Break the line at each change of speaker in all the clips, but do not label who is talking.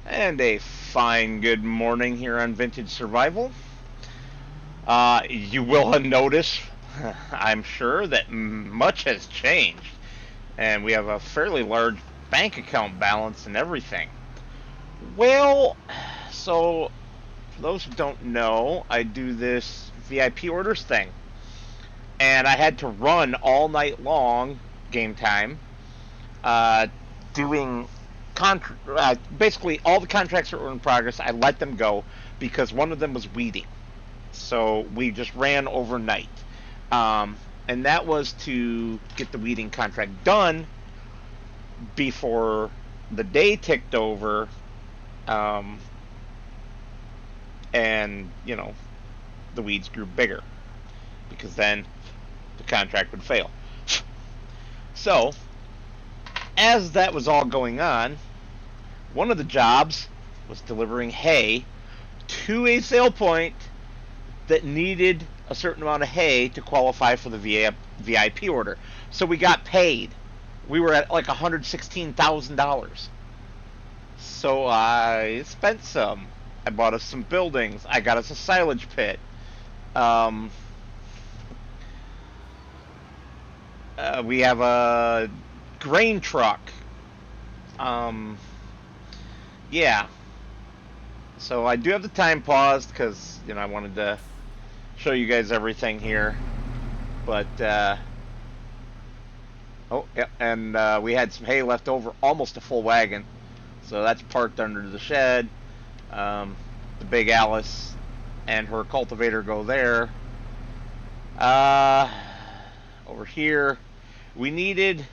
And a fine good morning here on Vintage Survival. You will notice, I'm sure, that much has changed. And we have a fairly large bank account balance and everything. Well, so for those who don't know, I do this VIP orders thing. And I had to run all night long, game time, uh, doing basically all the contracts that were in progress. I let them go because one of them was weeding, so we just ran overnight, um, and that was to get the weeding contract done before the day ticked over, um, and the weeds grew bigger because then the contract would fail. So as that was all going on, one of the jobs was delivering hay to a sale point that needed a certain amount of hay to qualify for the VIP order. So we got paid. We were at like $116,000. So I spent some. I bought us some buildings. I got us a silage pit. Um, we have a grain truck. Um, yeah. So I do have the time paused because I wanted to show you guys everything here. But oh yeah, and we had some hay left over, almost a full wagon. So that's parked under the shed. The big Alice and her cultivator go there. Uh, Over here, we needed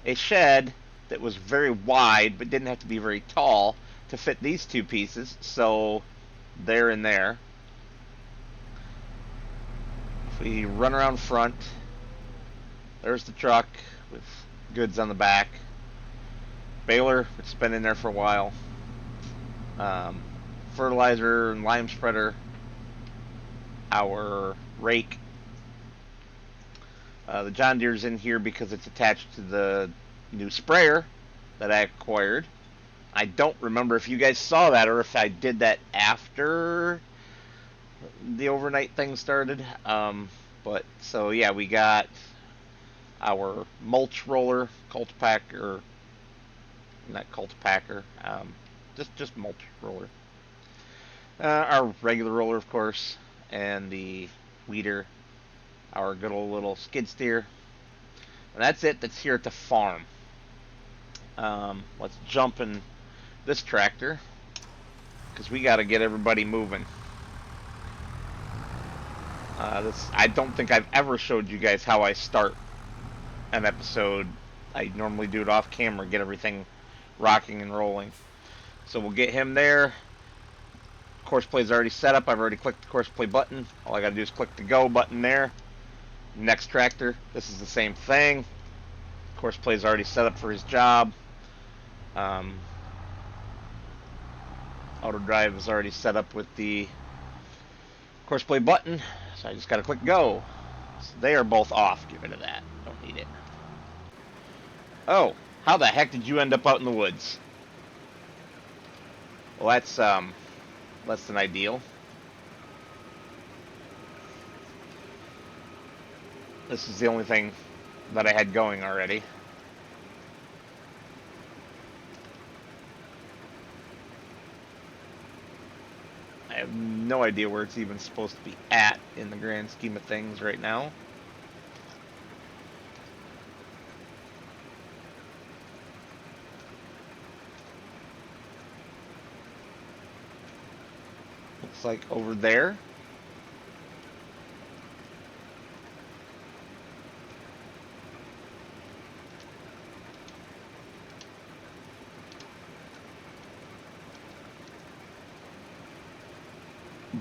a shed that was very wide but didn't have to be very tall to fit these two pieces. So they're in there. If we run around front, there's the truck with goods on the back. Baler, it's been in there for a while. Fertilizer and lime spreader. Our rake. The John Deere's in here because it's attached to the new sprayer that I acquired. I don't remember if you guys saw that or if I did that after the overnight thing started. But so yeah, we got our mulch roller, cultipacker, not cultipacker, just mulch roller. Our regular roller, of course, and the weeder, our good old little skid steer. And that's it. That's here at the farm. Let's jump in this tractor because we got to get everybody moving. I don't think I've ever showed you guys how I start an episode. I normally do it off camera, get everything rocking and rolling. So we'll get him there. Course play is already set up. I've already clicked the course play button. All I got to do is click the go button there. Next tractor, this is the same thing. Course play is already set up for his job. Auto drive is already set up with the course play button, so I just got to click go. So they are both off. Get rid of that. Don't need it. Oh, how the heck did you end up out in the woods? Well, that's less than ideal. This is the only thing that I had going already. I have no idea where it's even supposed to be at in the grand scheme of things right now. Looks like over there.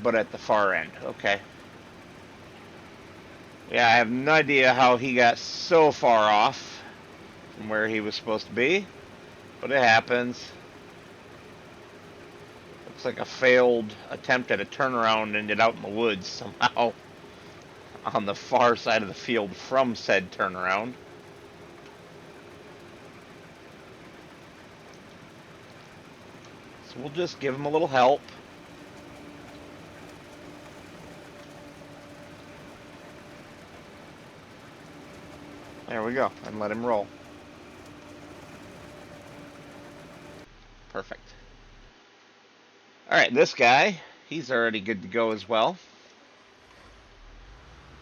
But at the far end. Okay. Yeah, I have no idea how he got so far off from where he was supposed to be, but it happens. Looks like a failed attempt at a turnaround ended out in the woods somehow on the far side of the field from said turnaround. So we'll just give him a little help. There we go, and let him roll. Perfect. Alright, this guy, he's already good to go as well.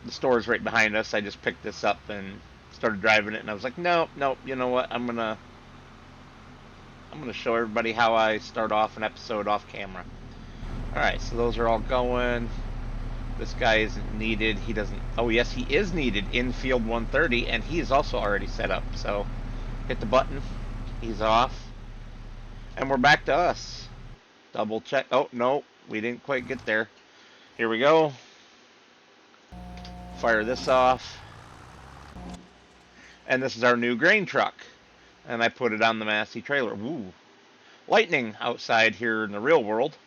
The store's right behind us. I just picked this up and started driving it, and I was like, nope, you know what, I'm gonna show everybody how I start off an episode off camera. Alright, so those are all going. This guy isn't needed. He doesn't... Oh, yes, he is needed in field 130, and he is also already set up. So, hit the button. He's off. And we're back to us. Double check. Oh, no, we didn't quite get there. Here we go. Fire this off. And this is our new grain truck. And I put it on the Massey trailer. Woo. Lightning outside here in the real world.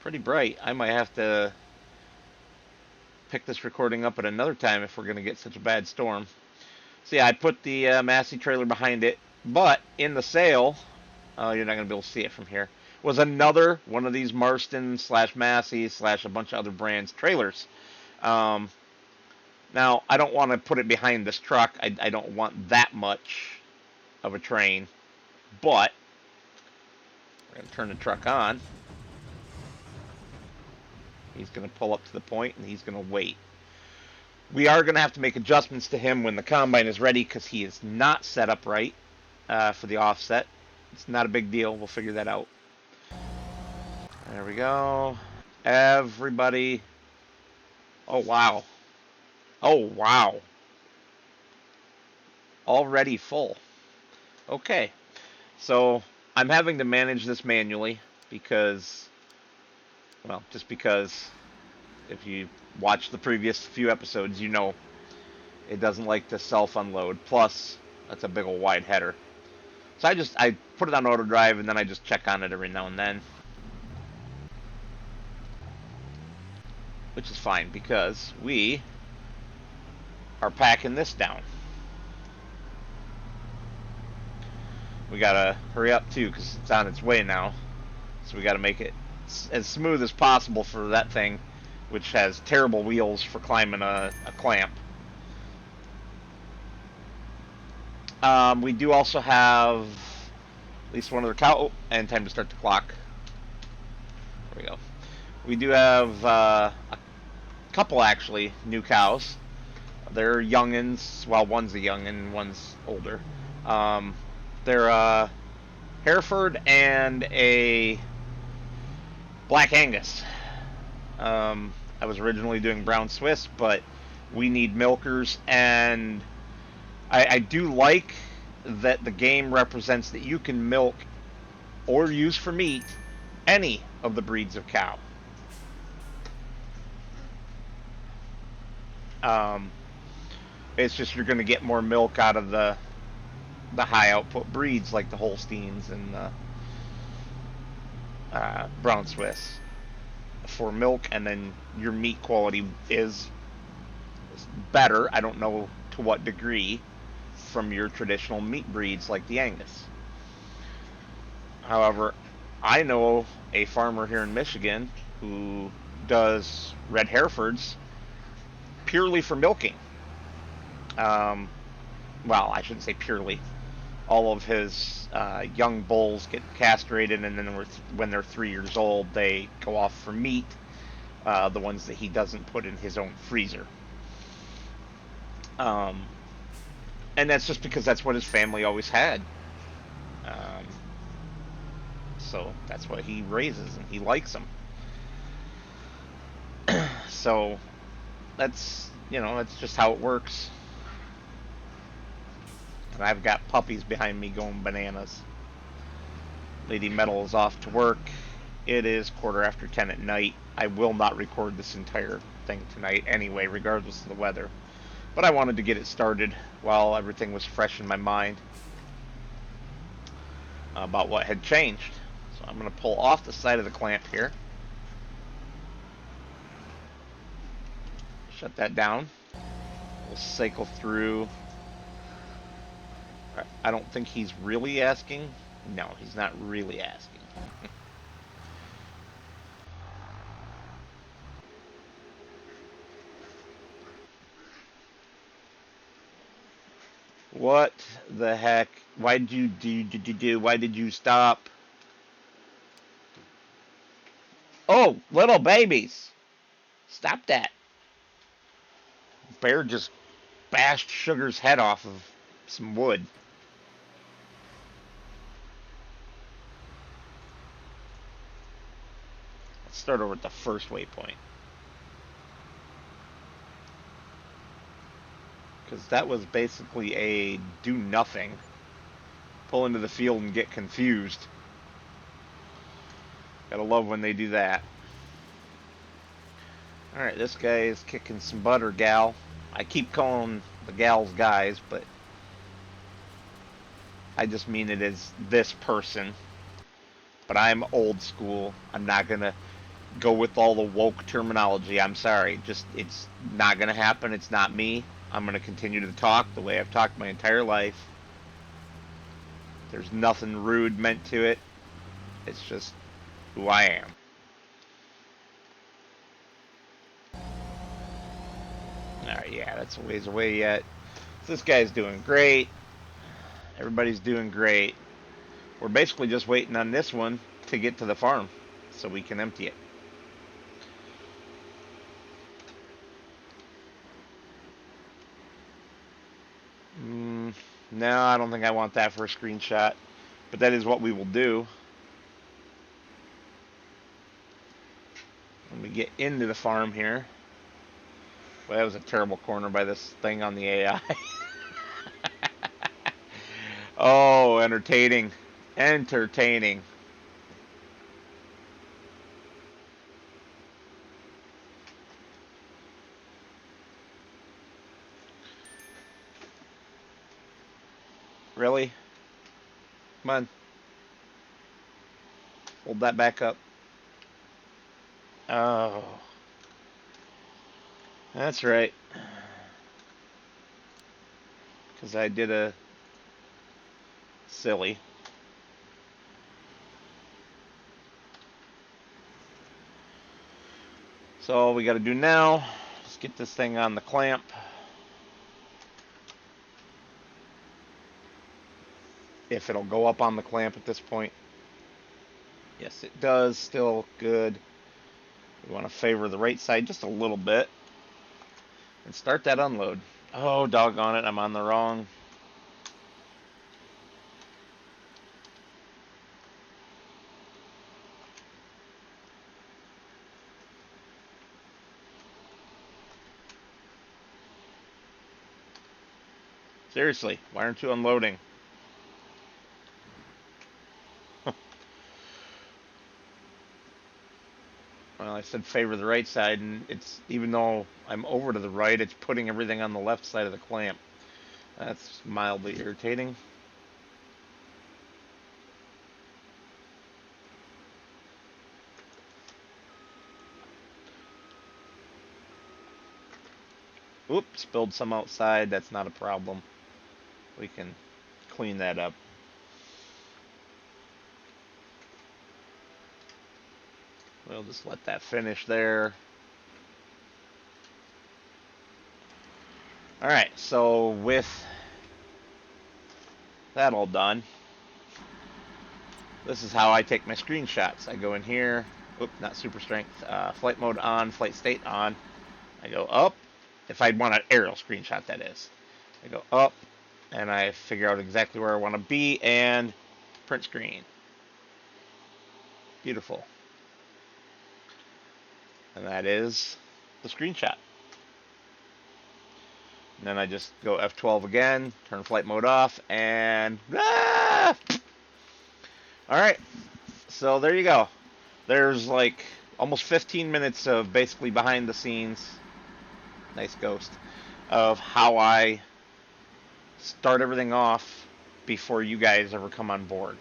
Pretty bright. I might have to pick this recording up at another time if we're going to get such a bad storm. So yeah, I put the Massey trailer behind it, but in the sale, you're not going to be able to see it from here, was another one of these Marston / Massey / a bunch of other brands trailers. Now, I don't want to put it behind this truck. I don't want that much of a train, but we're going to turn the truck on. He's going to pull up to the point, and he's going to wait. We are going to have to make adjustments to him when the combine is ready because he is not set up right for the offset. It's not a big deal. We'll figure that out. There we go. Everybody. Oh, wow. Oh, wow. Already full. Okay. So I'm having to manage this manually because... Well, just because if you watch the previous few episodes, you know it doesn't like to self-unload. Plus, that's a big old wide header. So I put it on auto drive, and then I just check on it every now and then. Which is fine, because we are packing this down. We gotta hurry up, too, because it's on its way now. So we gotta make it as smooth as possible for that thing, which has terrible wheels for climbing a clamp. We do also have at least one other cow. Oh, and time to start the clock. There we go. We do have a couple, actually, new cows. They're youngins. Well, one's a youngin, one's older. They're a Hereford and a Black Angus. I was originally doing Brown Swiss, but we need milkers, and I do like that the game represents that you can milk or use for meat any of the breeds of cow. It's just you're going to get more milk out of the high output breeds like the Holsteins and the Brown Swiss for milk, and then your meat quality is better. I don't know to what degree from your traditional meat breeds like the Angus. However, I know a farmer here in Michigan who does red Herefords purely for milking. Well, I shouldn't say purely. All of his young bulls get castrated, and then when they're 3 years old, they go off for meat, the ones that he doesn't put in his own freezer. And that's just because that's what his family always had. So that's what he raises, and he likes them. So that's just how it works. And I've got puppies behind me going bananas. Lady Metal is off to work. It is 10:15 at night. I will not record this entire thing tonight anyway, regardless of the weather. But I wanted to get it started while everything was fresh in my mind about what had changed. So I'm going to pull off the side of the clamp here. Shut that down. We'll cycle through. I don't think he's really asking. No, he's not really asking. What the heck? Why did you do? Why did you stop? Oh, little babies! Stop that! Bear just bashed Sugar's head off of some wood. Let's start over at the first waypoint. Because that was basically a do nothing. Pull into the field and get confused. Gotta love when they do that. Alright, this guy is kicking some butt, or gal. I keep calling the gals guys, but I just mean it as this person. But I'm old school. I'm not gonna go with all the woke terminology. I'm sorry. Just, it's not gonna happen. It's not me. I'm gonna continue to talk the way I've talked my entire life. There's nothing rude meant to it. It's just who I am. Alright, yeah, that's a ways away yet. So this guy's doing great. Everybody's doing great. We're basically just waiting on this one to get to the farm so we can empty it. No, I don't think I want that for a screenshot, but that is what we will do. When we get into the farm here. Well, that was a terrible corner by this thing on the AI. Oh, entertaining. Entertaining. Really? Come on. Hold that back up. Oh. That's right. Because I did a silly. So all we got to do now is get this thing on the clamp. If it'll go up on the clamp at this point. Yes, it does. Still good. We want to favor the right side just a little bit. And start that unload. Oh, doggone it. I'm on the wrong. Seriously, why aren't you unloading? Well, I said favor the right side, and it's, even though I'm over to the right, it's putting everything on the left side of the clamp. That's mildly irritating. Oops, spilled some outside. That's not a problem. We can clean that up. We'll just let that finish there. Alright, so with that all done, this is how I take my screenshots. I go in here, oops, not super strength, flight mode on, flight state on. I go up, if I want an aerial screenshot, that is. I go up, and I figure out exactly where I want to be, and print screen. Beautiful. And that is the screenshot. And then I just go F12 again, turn flight mode off, and Alright, so there you go. There's like almost 15 minutes of basically behind the scenes, nice ghost, of how I start everything off before you guys ever come on board.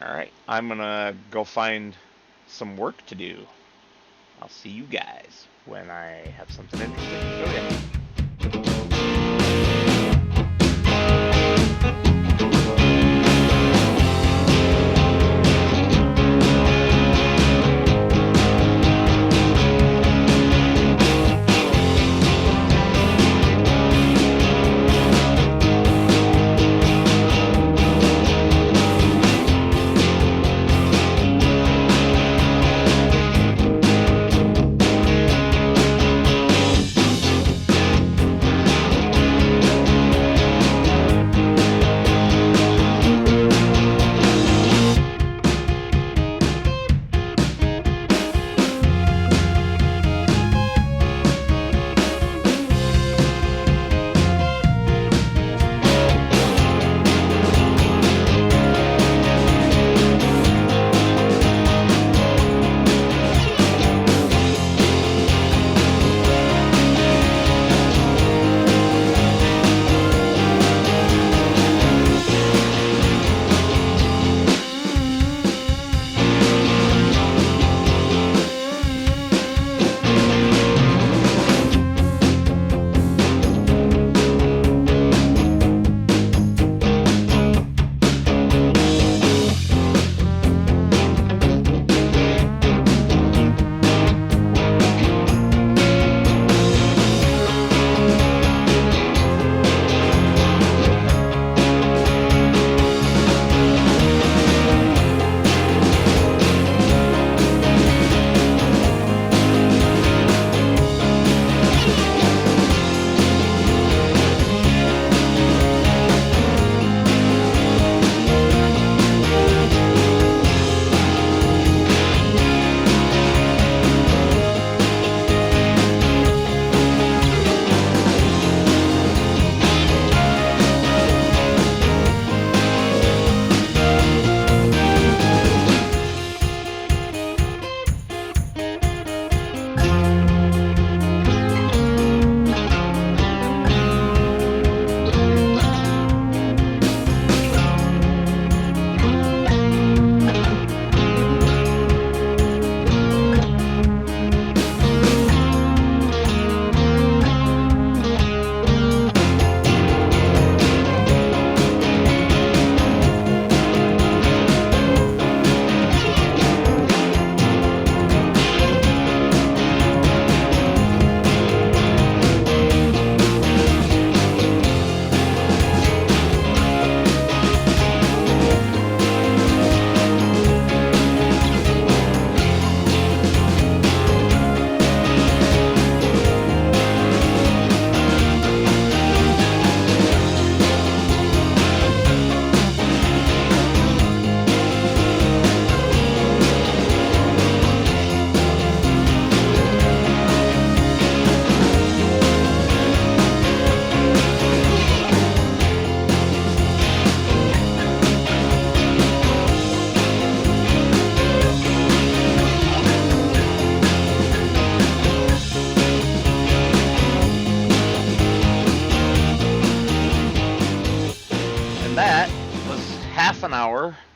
Alright, I'm gonna go find some work to do. I'll see you guys when I have something interesting to show you.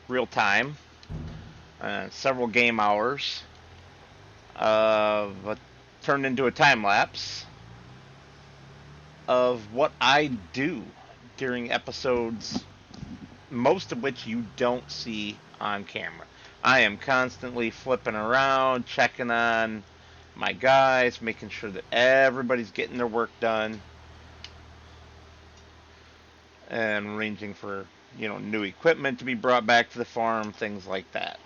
real time, several game hours of turned into a time lapse of what I do during episodes, most of which you don't see on camera. I am constantly flipping around, checking on my guys, making sure that everybody's getting their work done, and arranging for, new equipment to be brought back to the farm, things like that.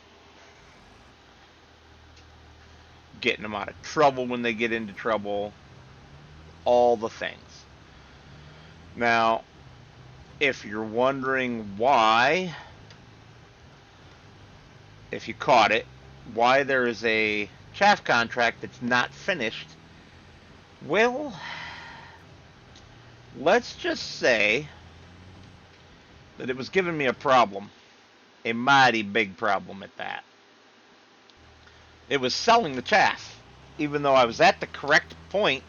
Getting them out of trouble when they get into trouble, all the things. Now, if you're wondering why, if you caught it, why there is a chaff contract that's not finished, well, let's just say that it was giving me a problem, a mighty big problem at that. It was selling the chaff, even though I was at the correct point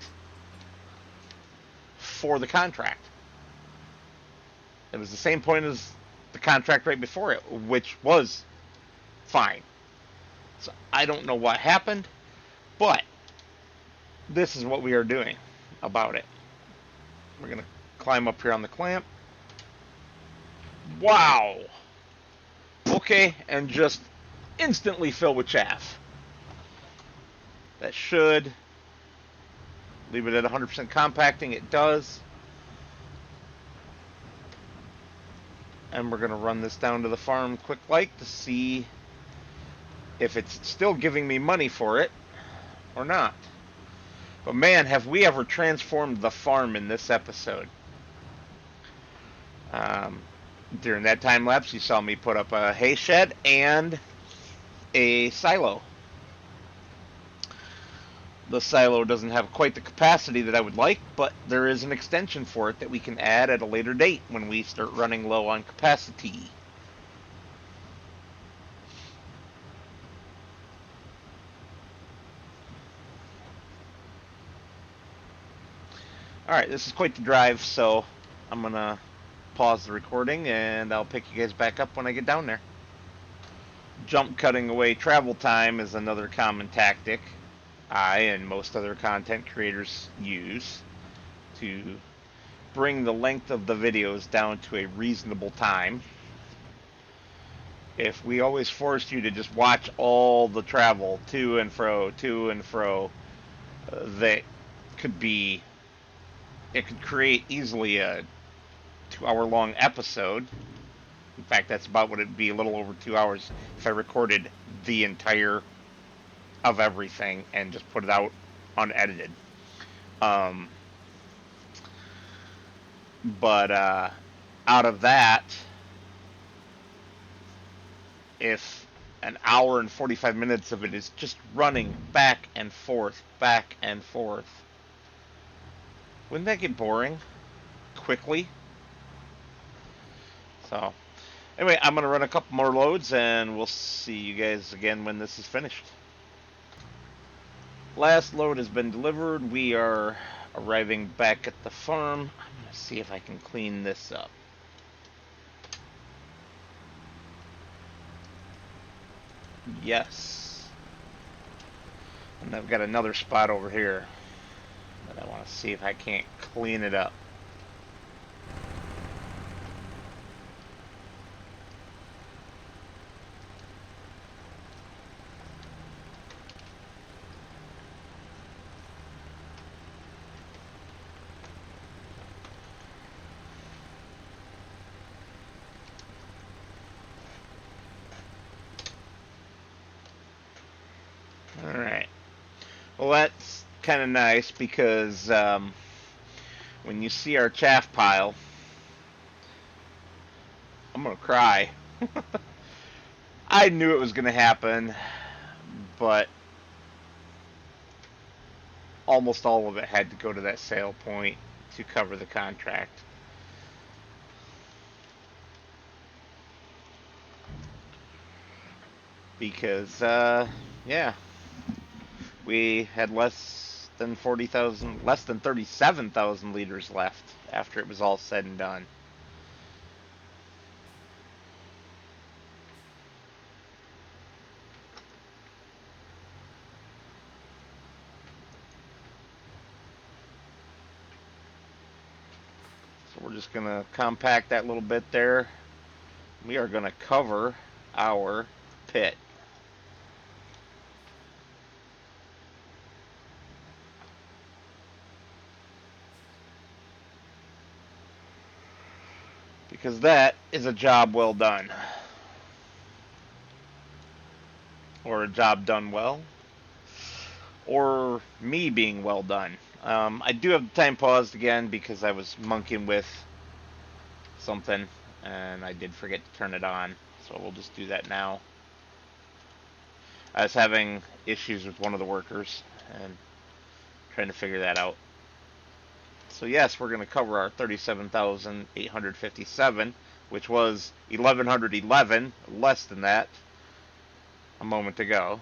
for the contract. It was the same point as the contract right before it, which was fine. So I don't know what happened, but this is what we are doing about it. We're going to climb up here on the clamp. Wow! Okay, and just instantly fill with chaff. That should leave it at 100% compacting. It does. And we're going to run this down to the farm quick like to see if it's still giving me money for it or not. But man, have we ever transformed the farm in this episode. During that time lapse, you saw me put up a hay shed and a silo. The silo doesn't have quite the capacity that I would like, but there is an extension for it that we can add at a later date when we start running low on capacity. Alright, this is quite the drive, so I'm going to pause the recording and I'll pick you guys back up when I get down there. Jump cutting away travel time is another common tactic I and most other content creators use to bring the length of the videos down to a reasonable time. If we always forced you to just watch all the travel to and fro, that could be, it could create easily a 2-hour long episode. In fact, that's about what it'd be, a little over 2 hours if I recorded the entire of everything and just put it out unedited. But out of that, if an hour and 45 minutes of it is just running back and forth, wouldn't that get boring quickly? So, anyway, I'm going to run a couple more loads and we'll see you guys again when this is finished. Last load has been delivered. We are arriving back at the farm. I'm going to see if I can clean this up. Yes. And I've got another spot over here that I want to see if I can't clean it up. Alright. Well, that's kind of nice because when you see our chaff pile, I'm going to cry. I knew it was going to happen, but almost all of it had to go to that sale point to cover the contract. Because, yeah, we had less than 37,000 liters left after it was all said and done. So we're just going to compact that little bit there. We are going to cover our pit. Because that is a job well done. Or a job done well. Or me being well done. I do have the time paused again because I was monkeying with something and I did forget to turn it on. So we'll just do that now. I was having issues with one of the workers and trying to figure that out. So yes, we're going to cover our 37,857, which was 1,111, less than that a moment ago.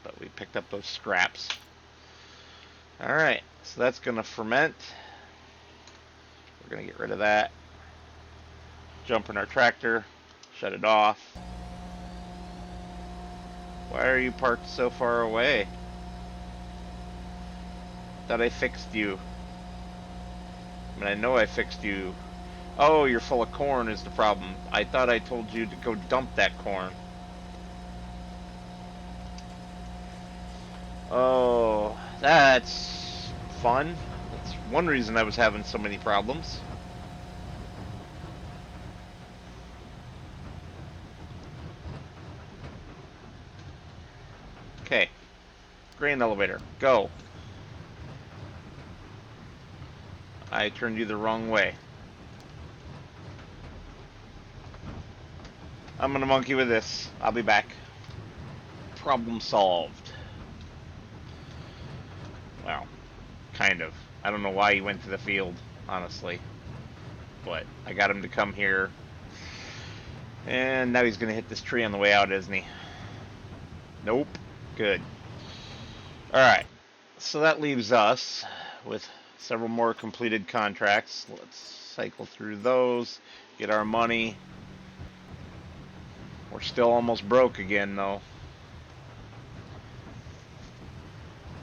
But we picked up those scraps. Alright, so that's going to ferment. We're going to get rid of that. Jump in our tractor, shut it off. Why are you parked so far away? Thought I fixed you. I mean, I know I fixed you. Oh, you're full of corn is the problem. I thought I told you to go dump that corn. Oh, that's fun. That's one reason I was having so many problems. Okay. Grain elevator, go. I turned you the wrong way. I'm gonna monkey with this. I'll be back. Problem solved. Well, kind of. I don't know why he went to the field, honestly. But I got him to come here. And now he's gonna hit this tree on the way out, isn't he? Nope. Good. Alright. So that leaves us with several more completed contracts. Let's cycle through those, get our money. We're still almost broke again, though.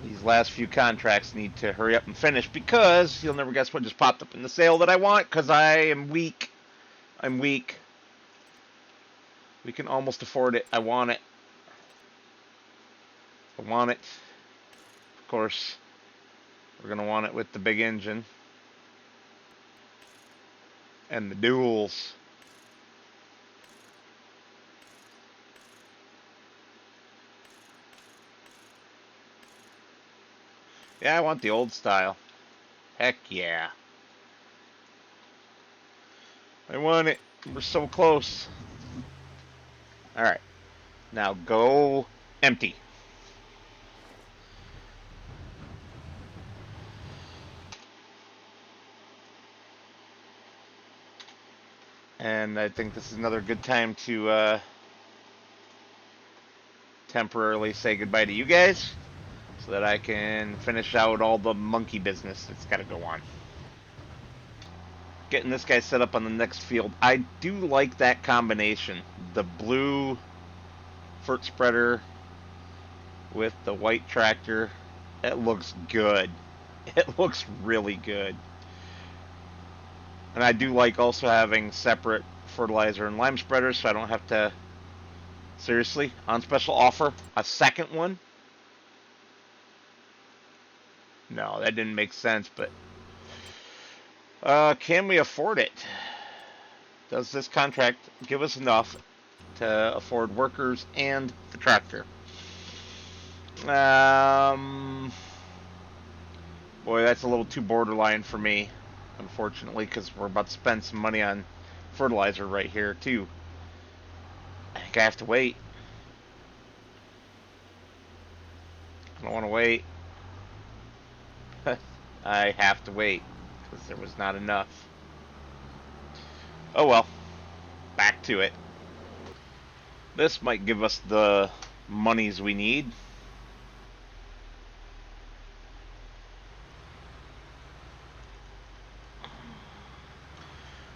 These last few contracts need to hurry up and finish because you'll never guess what just popped up in the sale that I want because I am weak. I'm weak. We can almost afford it. I want it. I want it. Of course, we're going to want it with the big engine and the duals. Yeah, I want the old style. Heck yeah. I want it. We're so close. Alright. Now go empty. And I think this is another good time to temporarily say goodbye to you guys so that I can finish out all the monkey business that's got to go on. Getting this guy set up on the next field. I do like that combination. The blue fert spreader with the white tractor. It looks good. It looks really good. And I do like also having separate fertilizer and lime spreaders so I don't have to, seriously, on special offer, a second one? No, that didn't make sense, but can we afford it? Does this contract give us enough to afford workers and the tractor? Boy, that's a little too borderline for me, unfortunately, because we're about to spend some money on fertilizer right here, too. I think I have to wait. I don't want to wait. I have to wait, because there was not enough. Oh well. Back to it. This might give us the monies we need.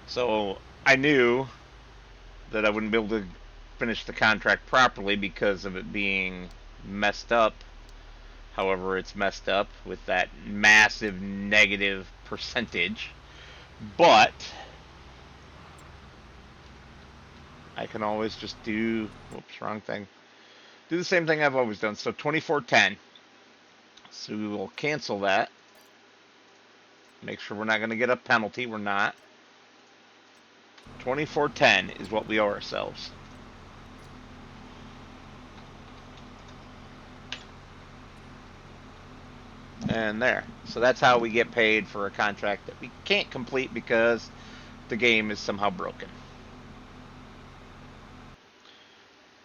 So I knew that I wouldn't be able to finish the contract properly because of it being messed up. However, it's messed up with that massive negative percentage. But I can always just do, whoops, wrong thing. Do the same thing I've always done. So 2410. So we will cancel that. Make sure we're not going to get a penalty. We're not. 2410 is what we owe ourselves. And there. So that's how we get paid for a contract that we can't complete because the game is somehow broken.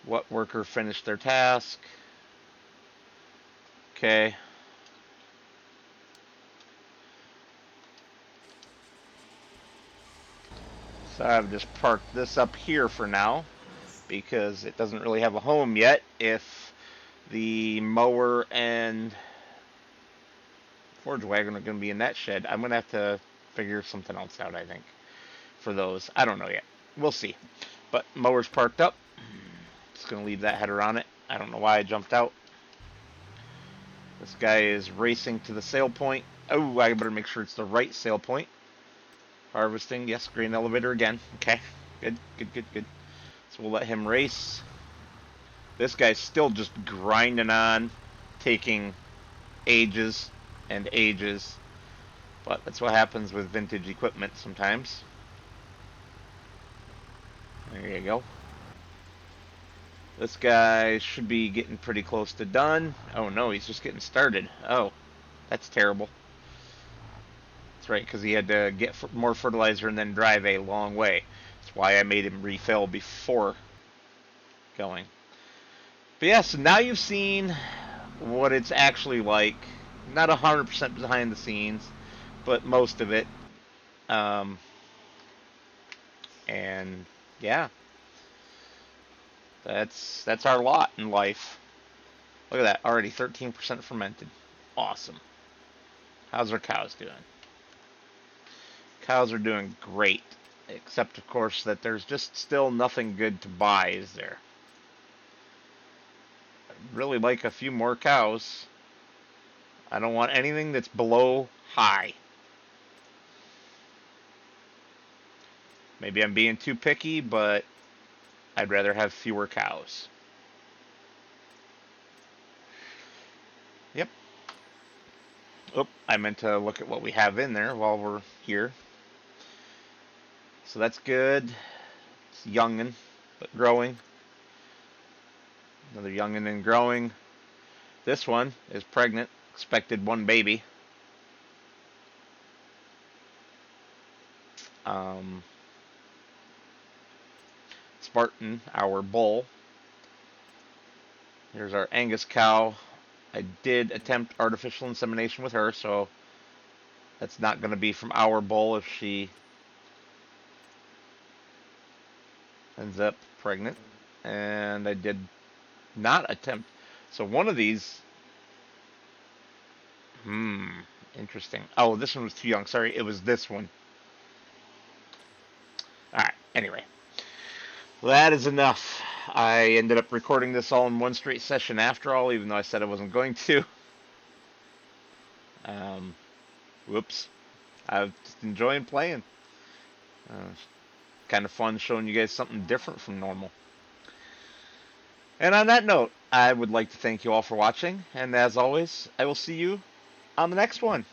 What worker finished their task? Okay. So I've just parked this up here for now because it doesn't really have a home yet. If the mower and forge wagon are going to be in that shed, I'm going to have to figure something else out, I think, for those. I don't know yet. We'll see. But mower's parked up. Just going to leave that header on it. I don't know why I jumped out. This guy is racing to the sale point. Oh, I better make sure it's the right sale point. Harvesting, yes, grain elevator again. Okay, good, good, good, good. So we'll let him race. This guy's still just grinding on, taking ages and ages. But that's what happens with vintage equipment sometimes. There you go. This guy should be getting pretty close to done. Oh no, he's just getting started. Oh, that's terrible. That's right, because he had to get more fertilizer and then drive a long way. That's why I made him refill before going. But yeah, so now you've seen what it's actually like. Not 100% behind the scenes, but most of it. Um, and yeah, that's our lot in life. Look at that, already 13% fermented. Awesome. How's our cows doing? Cows are doing great, except of course that there's just still nothing good to buy, is there? I'd really like a few more cows. I don't want anything that's below high. Maybe I'm being too picky, but I'd rather have fewer cows. Yep. Oh, I meant to look at what we have in there while we're here. So that's good. It's youngin', but growing. Another youngin' and growing. This one is pregnant. Expected one baby. Spartan, our bull. Here's our Angus cow. I did attempt artificial insemination with her, so that's not going to be from our bull if she ends up pregnant. And I did not attempt. So one of these. Interesting. Oh, this one was too young. Sorry, it was this one. Alright, anyway. That is enough. I ended up recording this all in one straight session after all, even though I said I wasn't going to. Whoops. I'm just enjoying playing. Kind of fun showing you guys something different from normal. And on that note, I would like to thank you all for watching, and as always, I will see you on the next one.